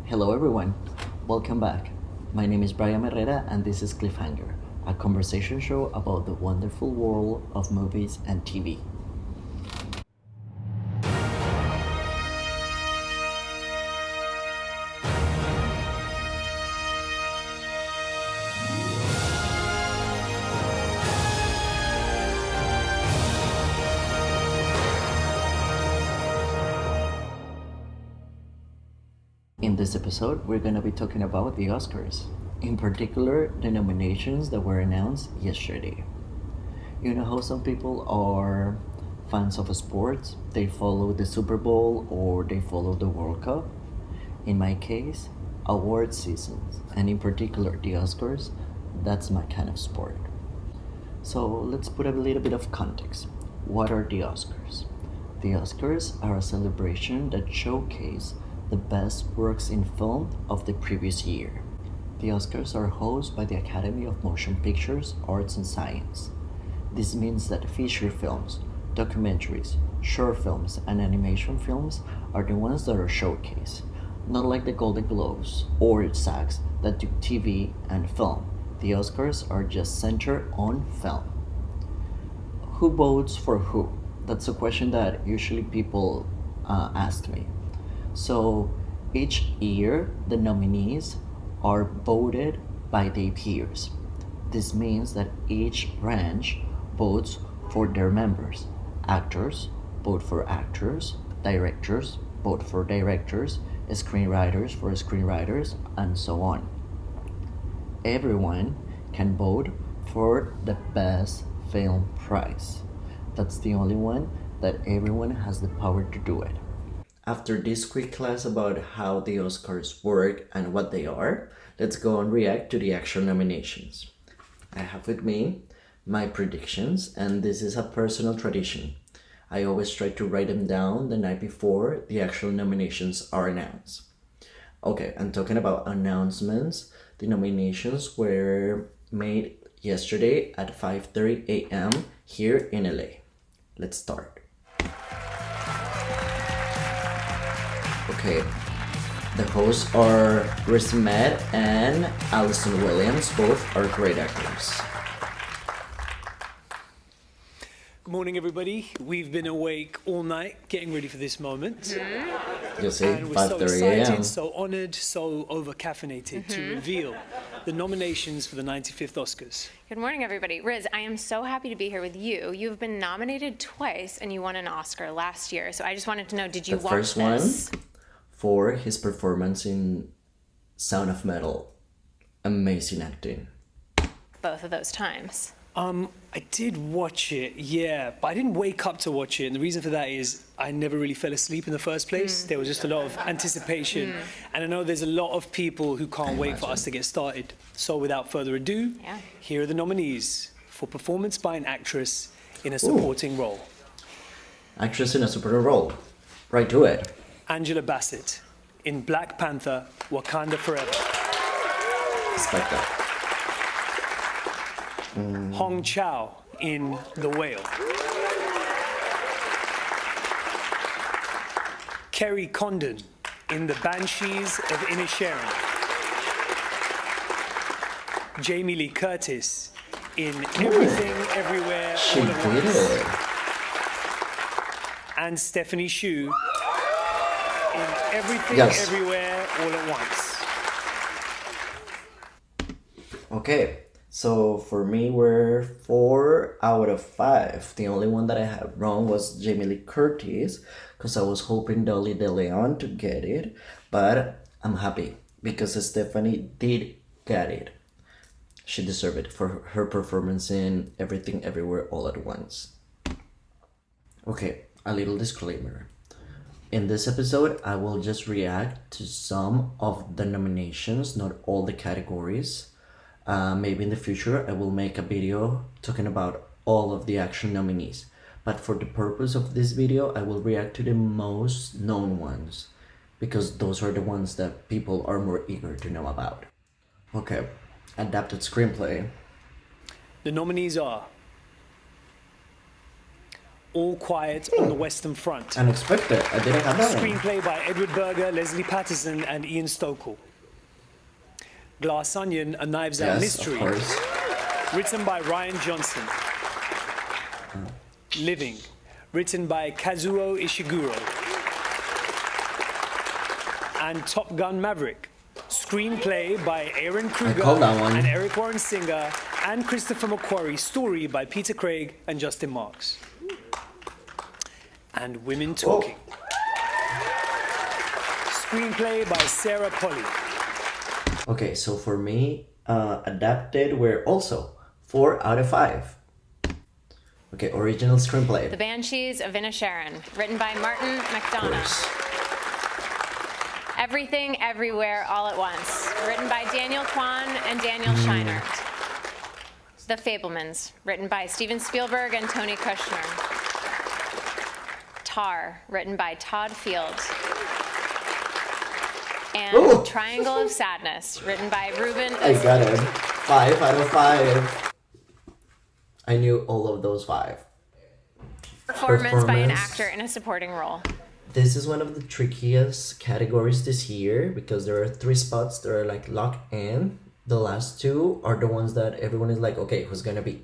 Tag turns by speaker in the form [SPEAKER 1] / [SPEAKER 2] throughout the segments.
[SPEAKER 1] Hello everyone, welcome back. My name is Brian Herrera and this is Cliffhanger, a conversation show about the wonderful world of movies and TV. In this episode, we're gonna be talking about the Oscars, in particular, the nominations that were announced yesterday. You know how some people are fans of sports, they follow the Super Bowl or they follow the World Cup? In my case, award seasons, and in particular the Oscars, that's my kind of sport. So let's put a little bit of context. What are the Oscars? The Oscars are a celebration that showcase the best works in film of the previous year. The Oscars are hosted by the Academy of Motion Pictures, Arts and Science. This means that feature films, documentaries, short films, and animation films are the ones that are showcased, not like the Golden Globes or SAGs that do TV and film. The Oscars are just centered on film. Who votes for who? That's a question that usually people ask me. So each year, the nominees are voted by their peers. This means that each branch votes for their members. Actors vote for actors, directors vote for directors, screenwriters for screenwriters, and so on. Everyone can vote for the best film prize. That's the only one that everyone has the power to do it. After this quick class about how the Oscars work and what they are, let's go and react to the actual nominations. I have with me my predictions, and this is a personal tradition. I always try to write them down the night before the actual nominations are announced. Okay, I'm talking about announcements. The nominations were made yesterday at 5:30 a.m. here in LA. Let's start. Okay, the hosts are Riz Ahmed and Allison Williams. Both are great actors.
[SPEAKER 2] Good morning, everybody. We've been awake all night getting ready for this moment.
[SPEAKER 1] You see,
[SPEAKER 2] And we're so
[SPEAKER 1] 5:30 a.m.
[SPEAKER 2] excited, so honored, so over-caffeinated to reveal the nominations for the 95th Oscars.
[SPEAKER 3] Good morning, everybody. Riz, I am so happy to be here with you. You've been nominated twice, and you won an Oscar last year. So I just wanted to know, did you
[SPEAKER 1] The
[SPEAKER 3] watch
[SPEAKER 1] first
[SPEAKER 3] this?
[SPEAKER 1] one for his performance in Sound of Metal. Amazing acting.
[SPEAKER 3] Both of those times.
[SPEAKER 2] I did watch it, yeah, but I didn't wake up to watch it. And the reason for that is I never really fell asleep in the first place. There was just a lot of anticipation. And I know there's a lot of people who can't wait for us to get started. So without further ado, here are the nominees for performance by an actress in a supporting role.
[SPEAKER 1] Actress in a supporting role. Right to it.
[SPEAKER 2] Angela Bassett in Black Panther, Wakanda Forever.
[SPEAKER 1] Respect that.
[SPEAKER 2] Hong Chow in The Whale. Kerry Condon in The Banshees of Inisherin. Jamie Lee Curtis in Everything, Everywhere,
[SPEAKER 1] She
[SPEAKER 2] All at
[SPEAKER 1] did
[SPEAKER 2] Once.
[SPEAKER 1] it.
[SPEAKER 2] And Stephanie Hsu in Everything,
[SPEAKER 1] Yes.
[SPEAKER 2] Everywhere, All at Once.
[SPEAKER 1] Okay, so for me, we're 4 out of 5. The only one that I had wrong was Jamie Lee Curtis, because I was hoping Dolly De Leon to get it, but I'm happy because Stephanie did get it. She deserved it for her performance in Everything Everywhere All at Once. Okay, a little disclaimer. In this episode, I will just react to some of the nominations, not all the categories. Maybe in the future, I will make a video talking about all of the actual nominees. But for the purpose of this video, I will react to the most known ones, because those are the ones that people are more eager to know about. Okay, adapted screenplay.
[SPEAKER 2] The nominees are All Quiet on the Western Front.
[SPEAKER 1] Unexpected. I didn't have that one.
[SPEAKER 2] Screenplay by Edward Berger, Leslie Patterson, and Ian Stokell. Glass Onion, A Knives Out
[SPEAKER 1] Yes,
[SPEAKER 2] Mystery.
[SPEAKER 1] of course.
[SPEAKER 2] Written by Ryan Johnson. Living, written by Kazuo Ishiguro. And Top Gun Maverick, screenplay by Aaron Kruger
[SPEAKER 1] called that one.
[SPEAKER 2] and Eric Warren Singer, and Christopher McQuarrie, story by Peter Craig and Justin Marks. And Women Talking. Screenplay by Sarah Polley.
[SPEAKER 1] Okay, so for me, adapted were also 4 out of 5. Okay, original screenplay.
[SPEAKER 3] The Banshees of Inisherin, written by Martin
[SPEAKER 1] Of
[SPEAKER 3] McDonough.
[SPEAKER 1] course.
[SPEAKER 3] Everything, Everywhere, All at Once, written by Daniel Kwan and Daniel Scheinert. The Fablemans, written by Steven Spielberg and Tony Kushner. Tar, written by Todd Field. And
[SPEAKER 1] Ooh.
[SPEAKER 3] Triangle of Sadness, written by Ruben
[SPEAKER 1] I got it. 5 out of 5. I knew all of those 5.
[SPEAKER 3] Performance by an
[SPEAKER 1] Performance.
[SPEAKER 3] actor in a supporting role.
[SPEAKER 1] This is one of the trickiest categories this year because there are 3 spots that are like locked in. The last 2 are the ones that everyone is like, okay, who's gonna be?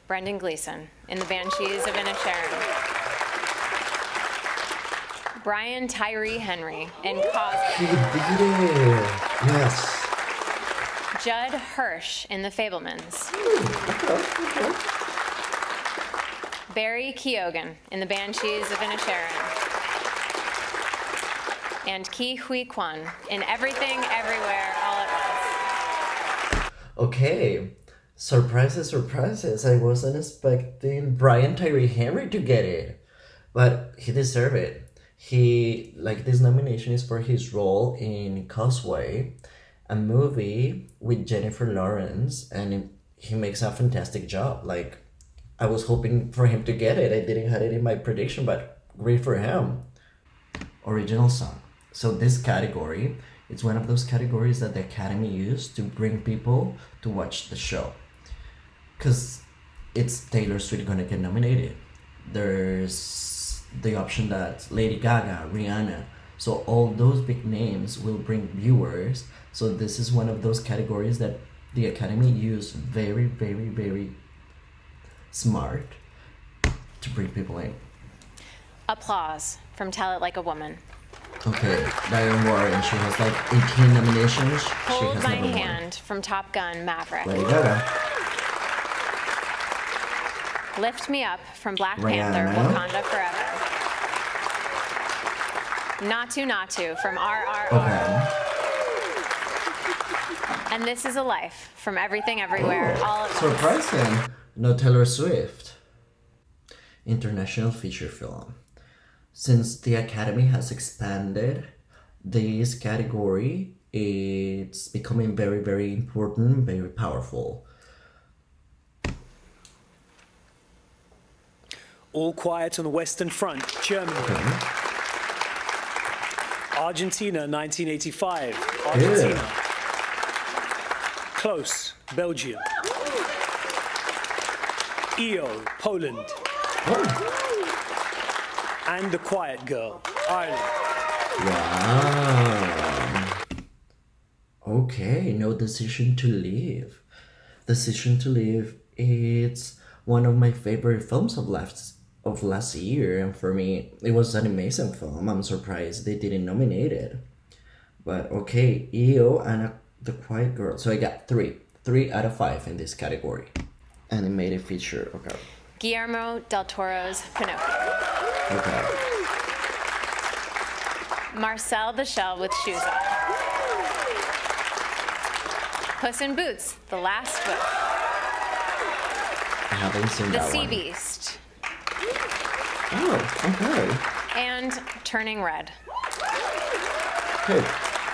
[SPEAKER 3] Brendan Gleeson in The Banshees of Inisherin. Brian Tyree Henry in Cosby.
[SPEAKER 1] He did it! Yes.
[SPEAKER 3] Judd Hirsch in The Fablemans. Barry Keoghan in The Banshees of Inisherin. And Ki Hui Kwan in Everything, Everywhere, All at Once.
[SPEAKER 1] Okay. Surprises, surprises. I wasn't expecting Brian Tyree Henry to get it. But he deserved it. He, like, this nomination is for his role in Causeway, a movie with Jennifer Lawrence, and he makes a fantastic job. Like, I was hoping for him to get it. I didn't have it in my prediction, but great for him. Original song. So this category, it's one of those categories that the Academy used to bring people to watch the show. Because it's Taylor Swift gonna get nominated. There's the option that Lady Gaga, Rihanna, so all those big names will bring viewers. So this is one of those categories that the Academy used very, very, very smart to bring people in.
[SPEAKER 3] Applause from Tell It Like a Woman.
[SPEAKER 1] Okay, Diane Warren, she has like 18 nominations.
[SPEAKER 3] Hold
[SPEAKER 1] she has
[SPEAKER 3] My
[SPEAKER 1] never won.
[SPEAKER 3] Hand from Top Gun Maverick.
[SPEAKER 1] Lady Gaga.
[SPEAKER 3] Lift Me Up from Black
[SPEAKER 1] Rihanna.
[SPEAKER 3] Panther, Wakanda Forever. Natu Natu from RRR.
[SPEAKER 1] Okay.
[SPEAKER 3] And This Is a Life from Everything Everywhere, All at Once.
[SPEAKER 1] Surprising. No Taylor Swift. International feature film. Since the Academy has expanded this category, it's becoming very, very important, very powerful.
[SPEAKER 2] All Quiet on the Western Front, Germany.
[SPEAKER 1] Okay.
[SPEAKER 2] Argentina, 1985. Argentina.
[SPEAKER 1] Yeah.
[SPEAKER 2] Close, Belgium. EO, Poland.
[SPEAKER 1] Oh,
[SPEAKER 2] And The Quiet Girl, Ireland.
[SPEAKER 1] wow. Okay, no Decision to Leave. Decision to Leave, it's one of my favorite films of last year, and for me, it was an amazing film. I'm surprised they didn't nominate it. But okay, EO and The Quiet Girl. So I got 3 out of 5 in this category. Animated feature, okay.
[SPEAKER 3] Guillermo del Toro's Pinocchio.
[SPEAKER 1] Okay.
[SPEAKER 3] Marcel the Shell with Shoes On. Puss in Boots, The Last Book.
[SPEAKER 1] I haven't seen
[SPEAKER 3] The
[SPEAKER 1] that
[SPEAKER 3] Sea
[SPEAKER 1] one.
[SPEAKER 3] Beast.
[SPEAKER 1] Oh, okay.
[SPEAKER 3] And Turning Red.
[SPEAKER 1] Good.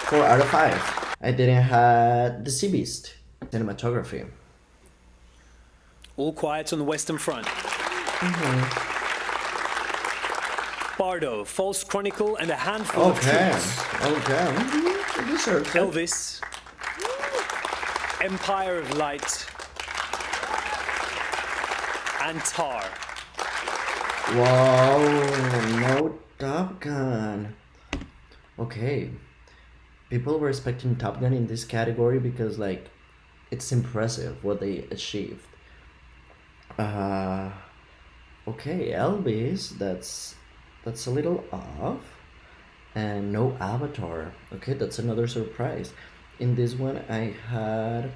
[SPEAKER 1] 4 out of 5. I didn't have The Sea Beast. Cinematography.
[SPEAKER 2] All Quiet on the Western Front. Bardo, False Chronicle, and a Handful of
[SPEAKER 1] Okay.
[SPEAKER 2] Truths.
[SPEAKER 1] Okay. It deserves it.
[SPEAKER 2] Elvis, Empire of Light, and Tar.
[SPEAKER 1] Wow, no Top Gun. Okay, people were expecting Top Gun in this category because like it's impressive what they achieved. Uh, okay, Elvis, that's a little off. And no Avatar. Okay, that's another surprise. In this one, I had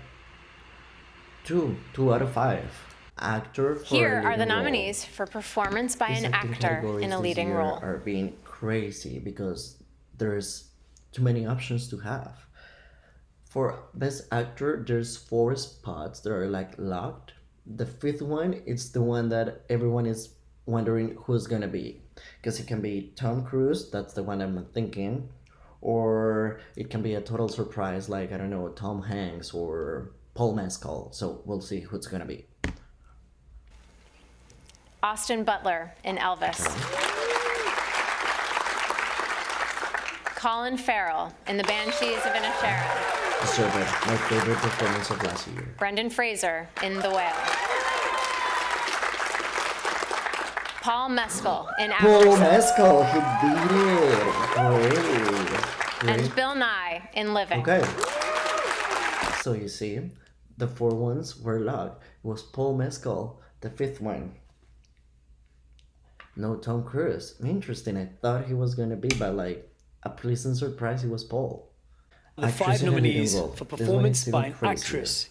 [SPEAKER 1] two out of five. Actor for
[SPEAKER 3] Here
[SPEAKER 1] a
[SPEAKER 3] are the
[SPEAKER 1] leading role.
[SPEAKER 3] nominees for performance by
[SPEAKER 1] These
[SPEAKER 3] an
[SPEAKER 1] acting
[SPEAKER 3] actor
[SPEAKER 1] categories
[SPEAKER 3] in a
[SPEAKER 1] this
[SPEAKER 3] leading
[SPEAKER 1] year
[SPEAKER 3] role.
[SPEAKER 1] are being crazy because there's too many options to have. For best actor, there's four spots that are like locked. The fifth one, it's the one that everyone is wondering who's gonna be, because it can be Tom Cruise, that's the one I'm thinking, or it can be a total surprise like I don't know Tom Hanks or Paul Mescal. So we'll see who's gonna be.
[SPEAKER 3] Austin Butler in Elvis. Colin Farrell in The Banshees of Inisherin.
[SPEAKER 1] Deserve it. My favorite performance of last year.
[SPEAKER 3] Brendan Fraser in The Whale. Paul Mescal in
[SPEAKER 1] Paul
[SPEAKER 3] After
[SPEAKER 1] Mescal, he beat it. Great.
[SPEAKER 3] and Bill Nye in Living.
[SPEAKER 1] Okay. So you see, the four ones were locked. It was Paul Mescal, the fifth one. No Tom Cruise. Interesting. I thought he was gonna be, but like a pleasant surprise, he was Paul.
[SPEAKER 2] The
[SPEAKER 1] Actress
[SPEAKER 2] five
[SPEAKER 1] in a leading
[SPEAKER 2] nominees
[SPEAKER 1] role.
[SPEAKER 2] for
[SPEAKER 1] This one
[SPEAKER 2] performance
[SPEAKER 1] is even
[SPEAKER 2] by an
[SPEAKER 1] crazier.
[SPEAKER 2] actress.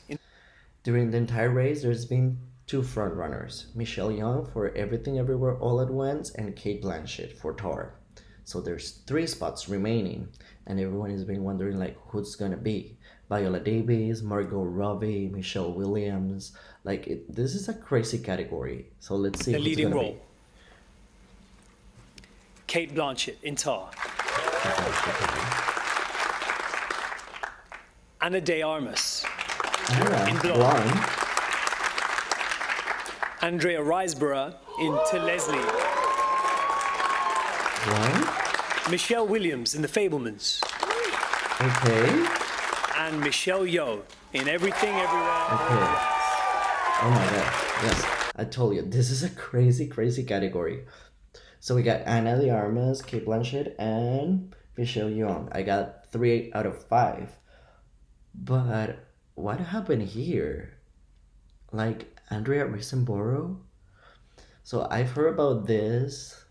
[SPEAKER 1] During the entire race, there's been two frontrunners: Michelle Yeoh for Everything Everywhere All at Once, and Kate Blanchett for Tar. So there's three spots remaining, and everyone has been wondering like who's gonna be. Viola Davis, Margot Robbie, Michelle Williams. Like this is a crazy category. So let's see
[SPEAKER 2] The
[SPEAKER 1] who's
[SPEAKER 2] leading
[SPEAKER 1] gonna
[SPEAKER 2] role. Kate Blanchett in Tar.
[SPEAKER 1] be.
[SPEAKER 2] Anna de Armas.
[SPEAKER 1] Anna,
[SPEAKER 2] In Blonde.
[SPEAKER 1] Blonde.
[SPEAKER 2] Andrea Riseborough in To Leslie.
[SPEAKER 1] What?
[SPEAKER 2] Michelle Williams in The Fablemans.
[SPEAKER 1] Okay.
[SPEAKER 2] And Michelle Yeoh in Everything Everywhere.
[SPEAKER 1] Okay. Oh my god. Yes. I told you, this is a crazy, crazy category. So we got Anna de Armas, Kate Blanchett, and Michelle Yeoh. I got 3 out of 5. But what happened here? Like Andrea Riseborough? So I've heard about this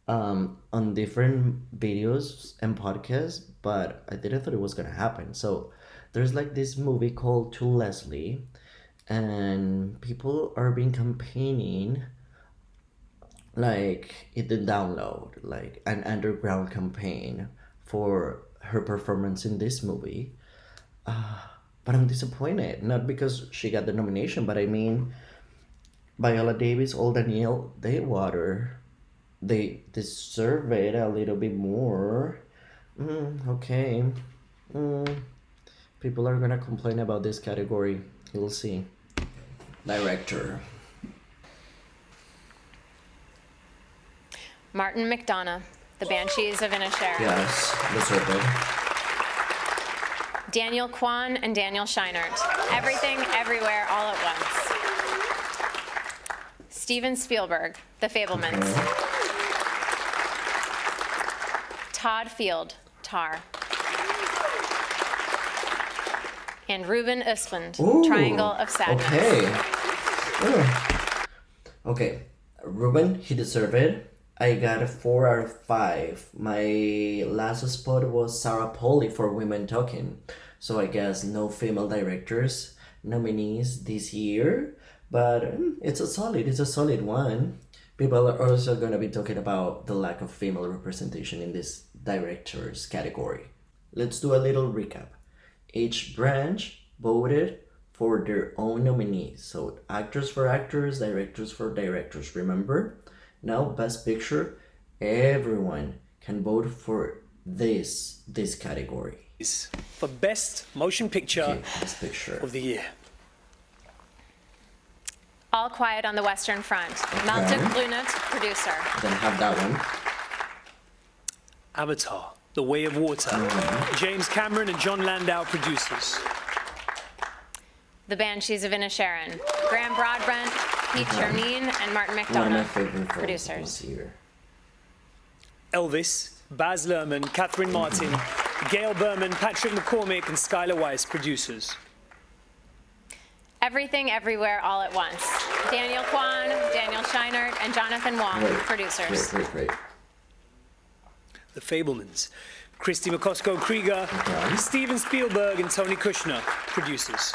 [SPEAKER 1] on different videos and podcasts, but I didn't thought it was gonna happen. So there's like this movie called To Leslie, and people are being campaigning like it did download like an underground campaign for her performance in this movie. But I'm disappointed, not because she got the nomination, but I mean Viola Davis, Old Danielle, Water, they deserve it a little bit more. Okay. People are gonna complain about this category. You'll see. Director.
[SPEAKER 3] Martin McDonagh, The Banshees of Inisherin.
[SPEAKER 1] Yes, deserve it.
[SPEAKER 3] Daniel Kwan and Daniel Scheinert. Everything, Everywhere, All at Once. Steven Spielberg, The Fablemans. Todd Field, Tar. And Ruben Östlund,
[SPEAKER 1] Ooh,
[SPEAKER 3] Triangle of Sadness.
[SPEAKER 1] Okay. Ooh. Okay. Ruben, he deserved it. I got a 4 out of 5. My last spot was Sarah Polley for Women Talking. So I guess no female directors nominees this year. But it's a solid one. People are also going to be talking about the lack of female representation in this directors category. Let's do a little recap. Each branch voted for their own nominees. So actors for actors, directors for directors. Remember? Now, Best Picture, everyone can vote for this category.
[SPEAKER 2] For Best Motion Picture
[SPEAKER 1] Okay, Best Picture.
[SPEAKER 2] of the Year.
[SPEAKER 3] All Quiet on the Western Front. Malte Grunert, producer.
[SPEAKER 1] Then have that one.
[SPEAKER 2] Avatar, The Way of Water. James Cameron and John Landau, producers.
[SPEAKER 3] The Banshees of Inisherin, Graham Broadbent, Pete Chermine, and Martin
[SPEAKER 1] One of
[SPEAKER 3] McDonough,
[SPEAKER 1] my favorite films
[SPEAKER 3] producers.
[SPEAKER 1] this year.
[SPEAKER 2] Elvis, Baz Luhrmann, Catherine Martin, Gail Berman, Patrick McCormick, and Skylar Weiss, producers.
[SPEAKER 3] Everything, Everywhere, All at Once, Daniel Kwan, Daniel Scheinert, and Jonathan Wong, producers.
[SPEAKER 1] Great.
[SPEAKER 2] The Fablemans, Christy McCosco Krieger, Steven Spielberg, and Tony Kushner, producers.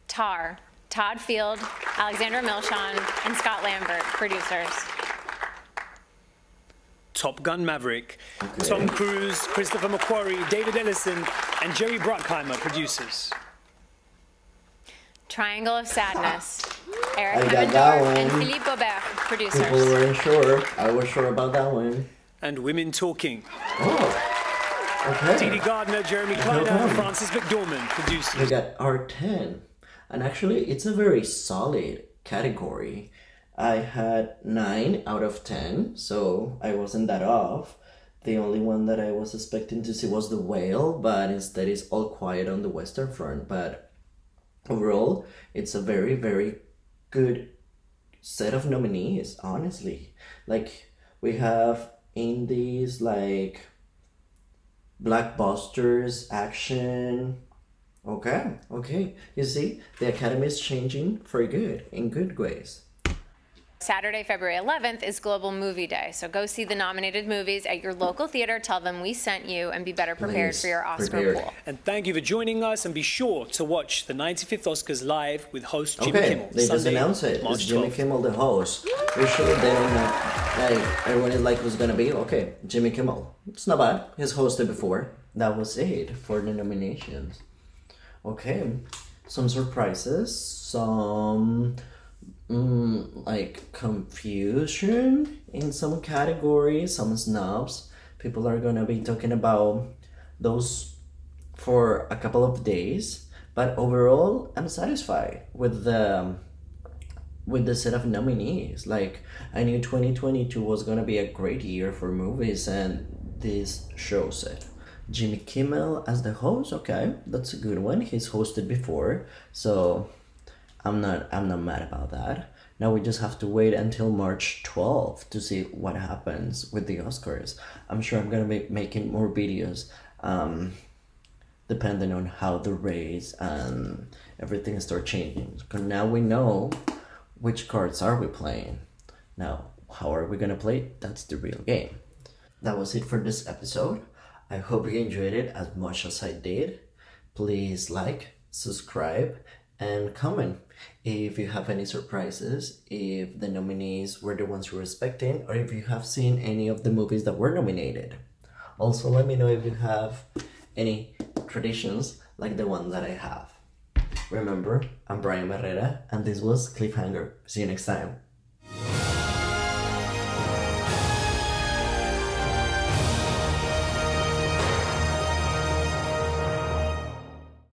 [SPEAKER 3] Tar, Todd Field, Alexandra Milshon, and Scott Lambert, producers.
[SPEAKER 2] Top Gun Maverick, Tom Cruise, Christopher McQuarrie, David Ellison, and Jerry Bruckheimer, producers.
[SPEAKER 3] Triangle of Sadness, Eric
[SPEAKER 1] I got that
[SPEAKER 3] Hemmendorf and
[SPEAKER 1] one.
[SPEAKER 3] Philippe Aubert, producers.
[SPEAKER 1] People weren't sure. I was sure about that one.
[SPEAKER 2] And Women Talking,
[SPEAKER 1] Oh, okay.
[SPEAKER 2] Dee Dee Gardner, Jeremy Kleiner, and Frances McDormand,
[SPEAKER 1] We
[SPEAKER 2] producers.
[SPEAKER 1] got R10. And actually, it's a very solid category. I had 9 out of 10, so I wasn't that off. The only one that I was expecting to see was The Whale, but instead it's All Quiet on the Western Front. But overall, it's a very, very good set of nominees, honestly. Like, we have indies like blockbusters, action. Okay. You see, the Academy is changing for good, in good ways.
[SPEAKER 3] Saturday, February 11th is Global Movie Day, so go see the nominated movies at your local theater, tell them we sent you, and be better prepared
[SPEAKER 1] Please,
[SPEAKER 3] for your Oscar
[SPEAKER 1] prepared.
[SPEAKER 3] pool.
[SPEAKER 2] And thank you for joining us, and be sure to watch the 95th Oscars live with host Jimmy
[SPEAKER 1] Okay,
[SPEAKER 2] Kimmel.
[SPEAKER 1] they just
[SPEAKER 2] Sunday,
[SPEAKER 1] announced it.
[SPEAKER 2] March
[SPEAKER 1] It's Jimmy
[SPEAKER 2] 12th.
[SPEAKER 1] Kimmel, the host. Usually they don't know. Like, everyone is like, who's gonna be? Okay, Jimmy Kimmel. It's not bad. He's hosted before. That was it for the nominations. Okay, some surprises, some like confusion in some categories, some snubs. People are gonna be talking about those for a couple of days, but overall, I'm satisfied with the set of nominees. Like, I knew 2022 was gonna be a great year for movies, and this shows it. Jimmy Kimmel as the host, okay, that's a good one. He's hosted before, so I'm not mad about that. Now we just have to wait until March 12th to see what happens with the Oscars. I'm sure I'm gonna be making more videos, depending on how the race and everything start changing. Because now we know which cards are we playing. Now, how are we gonna play? That's the real game. That was it for this episode. I hope you enjoyed it as much as I did. Please like, subscribe, and comment if you have any surprises, if the nominees were the ones you were expecting, or if you have seen any of the movies that were nominated. Also, let me know if you have any traditions like the one that I have. Remember, I'm Brian Barrera, and this was Cliffhanger. See you next time.